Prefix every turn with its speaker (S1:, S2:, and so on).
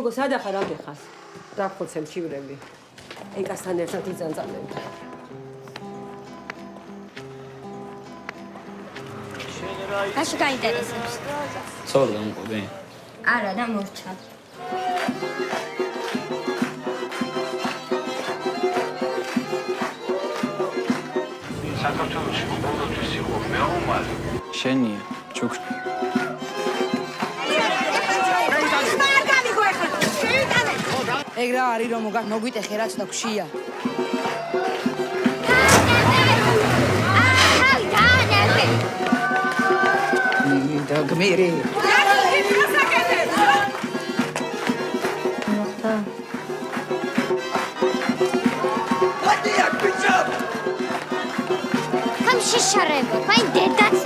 S1: გოგო, სადა ხარ ამდენ ხარ? დაგხოცე მჩივრები. ეკასთან ერთად იძანწამენ.
S2: Აში გაინტერესებს.
S3: ცოტა მომყობი.
S2: არა და მორჩა.
S4: საქართველოში ყოველთვის იყო მეომარი.
S3: შენია, ჩუქ.
S5: ეგ რა არის რომ მოგვიტეხე რაც და გშია. და გმირი.
S2: Там შიშარები, მაინ დედაც